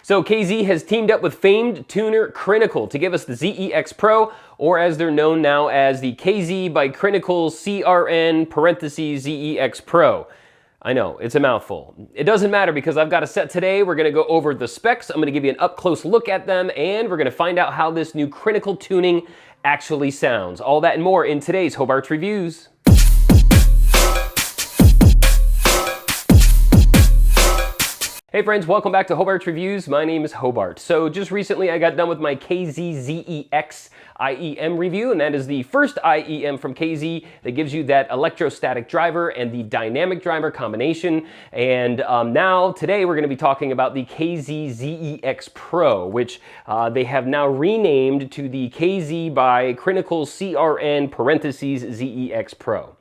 So KZ has teamed up with famed tuner Crinacle to give us the ZEX Pro, or as they're known now as the KZ Crinacle CRN (ZEX Pro. I know, it's a mouthful. It doesn't matter because I've got a set today. We're gonna go over the specs. I'm gonna give you an up-close look at them, and we're gonna find out how this new Crinacle tuning actually sounds. All that and more in today's Hobart Reviews. Hey friends, welcome back to Hobart Reviews. My name is Hobart. So just recently I got done with my KZ ZEX IEM review, and that is the first IEM from KZ that gives you that electrostatic driver and the dynamic driver combination. And now today we're going to be talking about the KZ ZEX Pro, which they have now renamed to the KZ Crinacle CRN (ZEX Pro.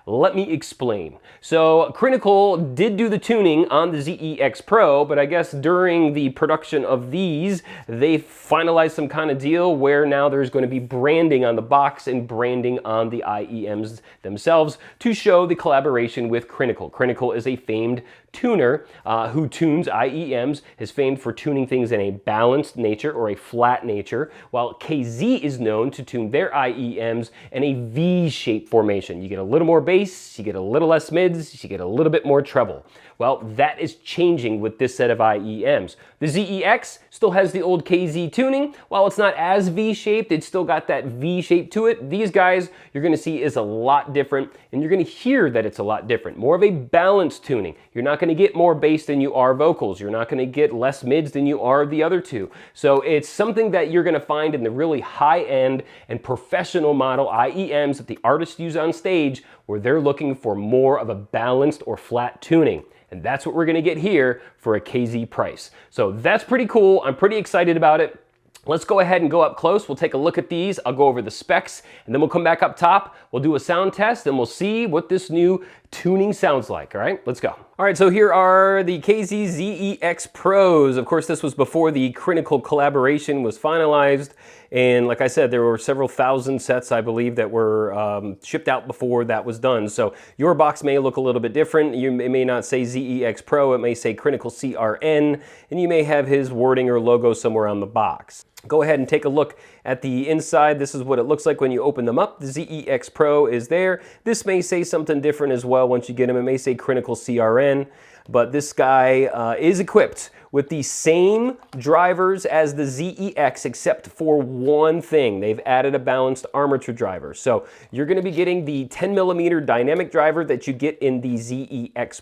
Let me explain. So Crinacle did do the tuning on the ZEX Pro, but I guess during the production of these, they finalized some kind of deal where now there's going to be branding on the box and branding on the IEMs themselves to show the collaboration with Crinacle. Crinacle is a famed tuner who tunes IEMs, is famed for tuning things in a balanced nature or a flat nature, while KZ is known to tune their IEMs in a V-shaped formation. You get a little more bass, you get a little less mids, you get a little bit more treble. Well, that is changing with this set of IEMs. The ZEX still has the old KZ tuning. While it's not as V-shaped, it's still got that V shape to it. These guys you're gonna see is a lot different, and you're gonna hear that it's a lot different. More of a balanced tuning. You're not gonna get more bass than you are vocals. You're not gonna get less mids than you are the other two. So it's something that you're gonna find in the really high-end and professional model IEMs that the artists use on stage, where they're looking for more of a balanced or flat tuning. And that's what we're gonna get here for a KZ price. So that's pretty cool. I'm pretty excited about it. Let's go ahead and go up close. We'll take a look at these. I'll go over the specs, and then we'll come back up top. We'll do a sound test, and we'll see what this new tuning sounds like. All right, let's go. All right, so here are the KZ ZEX Pros. Of course, this was before the Crinacle collaboration was finalized. And like I said, there were several thousand sets, I believe, that were shipped out before that was done. So your box may look a little bit different. It may not say ZEX Pro, it may say Crinacle CRN, and you may have his wording or logo somewhere on the box. Go ahead and take a look at the inside. This is what it looks like when you open them up. The ZEX Pro is there. This may say something different as well once you get them. It may say Crinacle CRN, but this guy is equipped with the same drivers as the ZEX, except for one thing. They've added a balanced armature driver. So you're gonna be getting the 10mm dynamic driver that you get in the ZEX,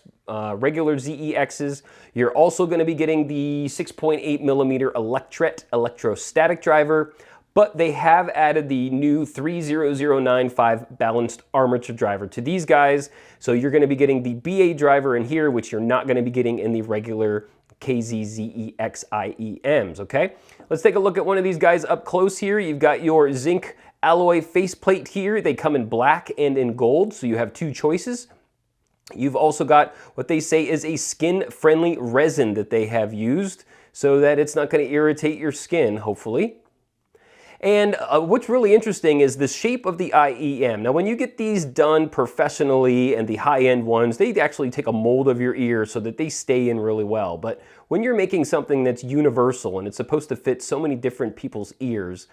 regular ZEXs. You're also gonna be getting the 6.8mm electrostatic driver, but they have added the new 30095 balanced armature driver to these guys. So you're gonna be getting the BA driver in here, which you're not gonna be getting in the regular KZ ZEX IEMs, okay? Let's take a look at one of these guys up close here. You've got your zinc alloy faceplate here. They come in black and in gold, so you have two choices. You've also got what they say is a skin-friendly resin that they have used so that it's not going to irritate your skin, hopefully. And what's really interesting is the shape of the IEM. Now, when you get these done professionally and the high-end ones, they actually take a mold of your ear so that they stay in really well. But when you're making something that's universal and it's supposed to fit so many different people's ears,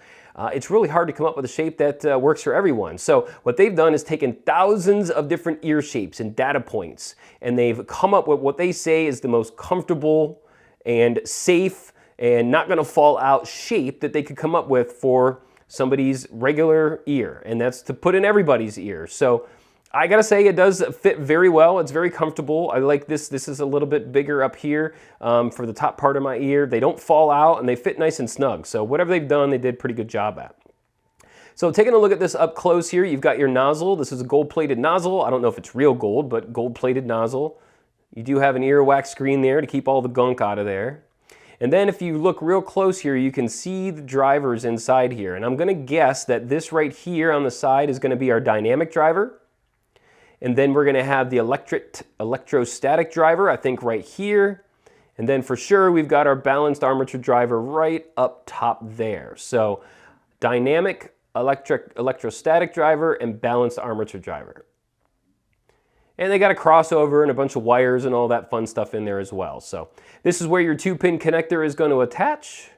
it's really hard to come up with a shape that works for everyone. So what they've done is taken thousands of different ear shapes and data points, and they've come up with what they say is the most comfortable and safe and not gonna fall out shape that they could come up with for somebody's regular ear, and that's to put in everybody's ear. So I gotta say, it does fit very well. It's very comfortable. I like this. This is a little bit bigger up here for the top part of my ear. They don't fall out and they fit nice and snug. So whatever they've done, they did a pretty good job at. So taking a look at this up close here, you've got your nozzle. This is a gold-plated nozzle. I don't know if it's real gold, but gold-plated nozzle. You do have an earwax screen there to keep all the gunk out of there. And then if you look real close here, you can see the drivers inside here. And I'm gonna guess that this right here on the side is gonna be our dynamic driver. And then we're gonna have the electrostatic driver, I think right here. And then for sure, we've got our balanced armature driver right up top there. So dynamic, electrostatic driver, and balanced armature driver. And they got a crossover and a bunch of wires and all that fun stuff in there as well. So this is where your 2-pin connector is going to attach.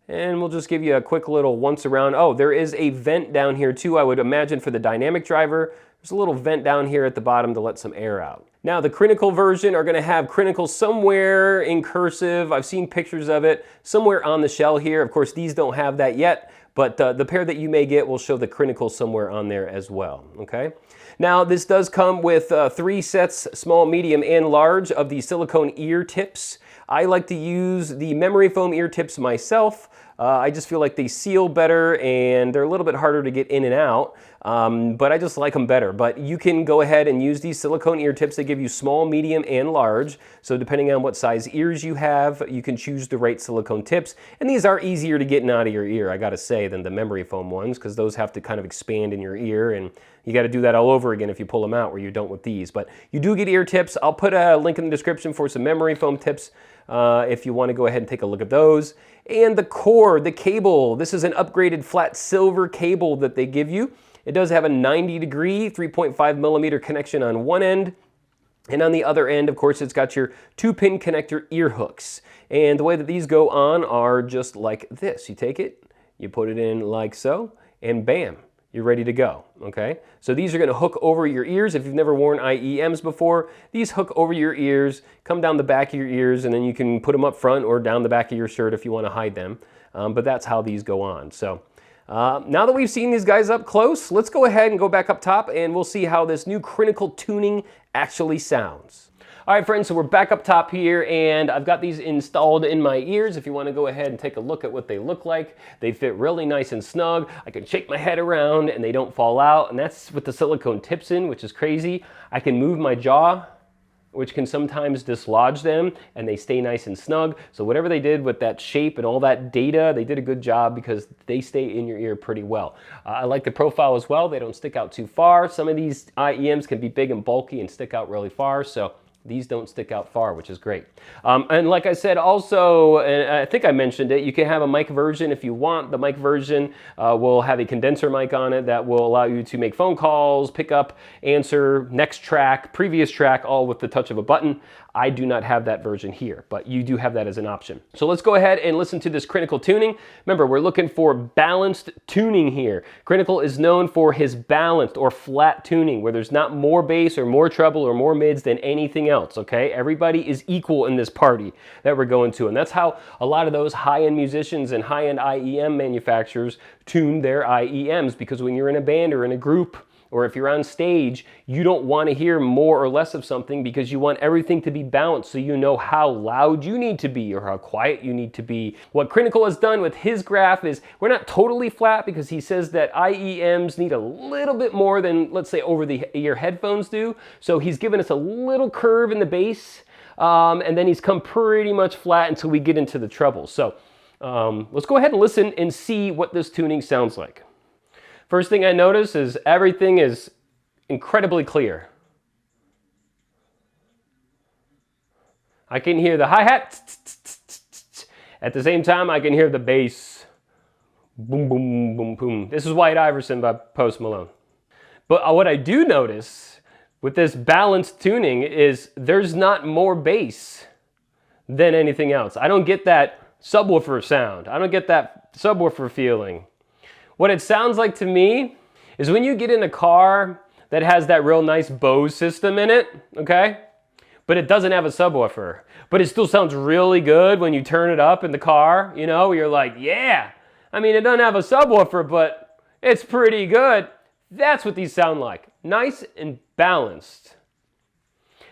And we'll just give you a quick little once around. Oh, there is a vent down here too, I would imagine, for the dynamic driver. There's a little vent down here at the bottom to let some air out. Now the Crinacle version are going to have Crinacle somewhere in cursive. I've seen pictures of it somewhere on the shell here. Of course, these don't have that yet, but the pair that you may get will show the Crinacle somewhere on there as well, okay? Now this does come with 3 sets, small, medium, and large, of the silicone ear tips. I like to use the memory foam ear tips myself. I just feel like they seal better and they're a little bit harder to get in and out, but I just like them better. But you can go ahead and use these silicone ear tips. They give you small, medium, and large. So depending on what size ears you have, you can choose the right silicone tips. And these are easier to get in and out of your ear, I gotta say, than the memory foam ones, because those have to kind of expand in your ear, and you gotta do that all over again if you pull them out, where you don't with these. But you do get ear tips. I'll put a link in the description for some memory foam tips if you want to go ahead and take a look at those. And the cord, the cable, this is an upgraded flat silver cable that they give you. It does have a 90-degree 3.5 millimeter connection on one end, and on the other end, of course, it's got your 2-pin connector ear hooks. And the way that these go on are just like this. You take it, you put it in like so, and bam, you're ready to go, okay? So these are gonna hook over your ears. If you've never worn IEMs before, these hook over your ears, come down the back of your ears, and then you can put them up front or down the back of your shirt if you wanna hide them. But that's how these go on. So now that we've seen these guys up close, let's go ahead and go back up top and we'll see how this new Crinacle tuning actually sounds. All right, friends, so we're back up top here, and I've got these installed in my ears. If you want to go ahead and take a look at what they look like, they fit really nice and snug. I can shake my head around and they don't fall out, and that's with the silicone tips in, which is crazy. I can move my jaw, which can sometimes dislodge them, and they stay nice and snug. So whatever they did with that shape and all that data, they did a good job because they stay in your ear pretty well. I like the profile as well. They don't stick out too far. Some of these IEMs can be big and bulky and stick out really far, so these don't stick out far, which is great. And like I said, also, and I think I mentioned it, you can have a mic version if you want. The mic version will have a condenser mic on it that will allow you to make phone calls, pick up, answer, next track, previous track, all with the touch of a button. I do not have that version here, but you do have that as an option. So let's go ahead and listen to this Crinacle tuning. Remember, we're looking for balanced tuning here. Crinacle is known for his balanced or flat tuning, where there's not more bass or more treble or more mids than anything else, okay? Everybody is equal in this party that we're going to, and that's how a lot of those high-end musicians and high-end IEM manufacturers tune their IEMs, because when you're in a band or in a group, or if you're on stage, you don't want to hear more or less of something, because you want everything to be balanced so you know how loud you need to be or how quiet you need to be. What Crinacle has done with his graph is we're not totally flat, because he says that IEMs need a little bit more than, let's say, over-the-ear headphones do. So he's given us a little curve in the bass, and then he's come pretty much flat until we get into the treble. So let's go ahead and listen and see what this tuning sounds like. First thing I notice is everything is incredibly clear. I can hear the hi-hat. At the same time, I can hear the bass. Boom, boom, boom, boom. This is White Iverson by Post Malone. But what I do notice with this balanced tuning is there's not more bass than anything else. I don't get that subwoofer sound. I don't get that subwoofer feeling. What it sounds like to me is when you get in a car that has that real nice Bose system in it, okay? But it doesn't have a subwoofer, but it still sounds really good when you turn it up in the car, you know, you're like, yeah. I mean, it doesn't have a subwoofer, but it's pretty good. That's what these sound like. Nice and balanced.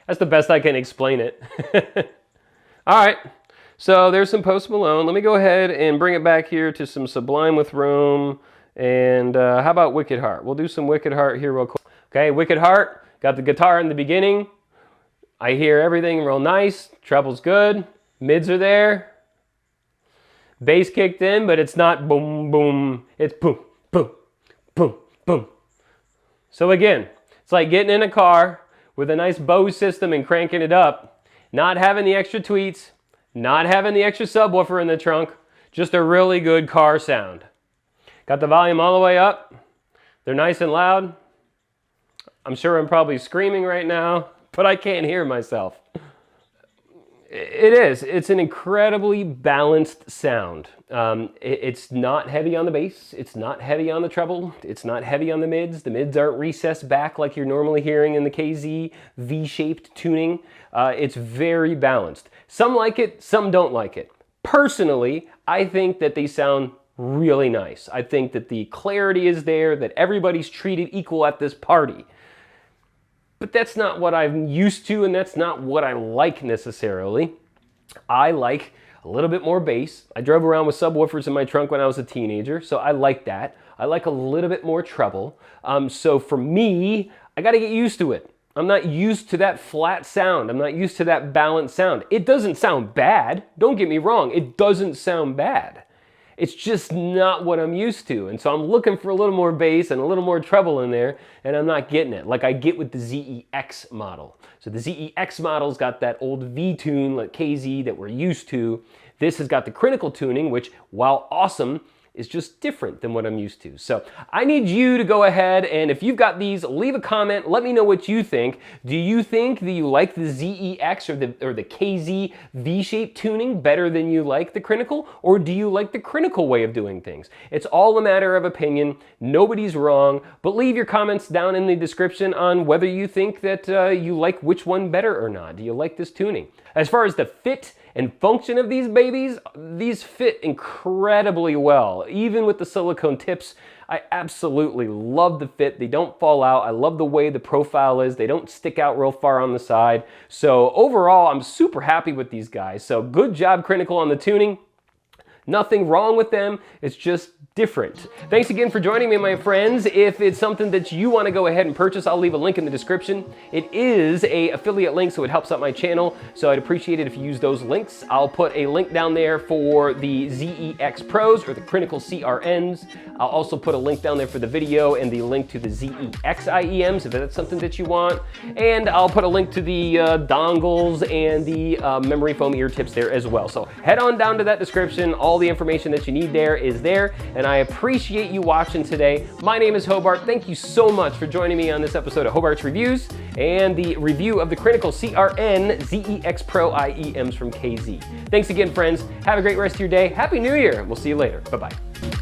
That's the best I can explain it. All right. So there's some Post Malone. Let me go ahead and bring it back here to some Sublime with Room. And how about Wicked Heart? We'll do some Wicked Heart here real quick. Okay, Wicked Heart, got the guitar in the beginning. I hear everything real nice. Treble's good. Mids are there. Bass kicked in, but it's not boom, boom. It's boom, boom, boom, boom. So again, it's like getting in a car with a nice Bose system and cranking it up, not having the extra tweets, not having the extra subwoofer in the trunk, just a really good car sound. Got the volume all the way up. They're nice and loud. I'm sure I'm probably screaming right now, but I can't hear myself. It is. It's an incredibly balanced sound. It's not heavy on the bass. It's not heavy on the treble. It's not heavy on the mids. The mids aren't recessed back like you're normally hearing in the KZ V-shaped tuning. It's very balanced. Some like it, some don't like it. Personally, I think that they sound really nice. I think that the clarity is there, that everybody's treated equal at this party. But that's not what I'm used to, and that's not what I like necessarily. I like a little bit more bass. I drove around with subwoofers in my trunk when I was a teenager, so I like that. I like a little bit more treble. So for me, I gotta get used to it. I'm not used to that flat sound. I'm not used to that balanced sound. It doesn't sound bad. Don't get me wrong. It doesn't sound bad. It's just not what I'm used to. And so I'm looking for a little more bass and a little more treble in there, and I'm not getting it like I get with the ZEX model. So the ZEX model's got that old V-tune like KZ that we're used to. This has got the Crinacle tuning, which, while awesome, is just different than what I'm used to. So I need you to go ahead, and if you've got these, leave a comment. Let me know what you think. Do you think that you like the ZEX or the KZ V-shaped tuning better than you like the Crinacle, or do you like the Crinacle way of doing things? It's all a matter of opinion. Nobody's wrong, but leave your comments down in the description on whether you think that you like which one better or not. Do you like this tuning? As far as the fit and function of these babies, these fit incredibly well. Even with the silicone tips, I absolutely love the fit. They don't fall out. I love the way the profile is. They don't stick out real far on the side. So overall, I'm super happy with these guys. So good job, Crinacle, on the tuning. Nothing wrong with them. It's just different. Thanks again for joining me, my friends. If it's something that you want to go ahead and purchase, I'll leave a link in the description. It is an affiliate link, so it helps out my channel. So I'd appreciate it if you use those links. I'll put a link down there for the ZEX Pros or the Crinacle CRNs. I'll also put a link down there for the video and the link to the ZEX IEMs if that's something that you want. And I'll put a link to the dongles and the memory foam ear tips there as well. So head on down to that description. All the information that you need there is there. And I appreciate you watching today. My name is Hobart. Thank you so much for joining me on this episode of Hobart's Reviews and the review of the Crinacle CRN ZEX Pro IEMs from KZ. Thanks again, friends. Have a great rest of your day. Happy New Year. We'll see you later. Bye-bye.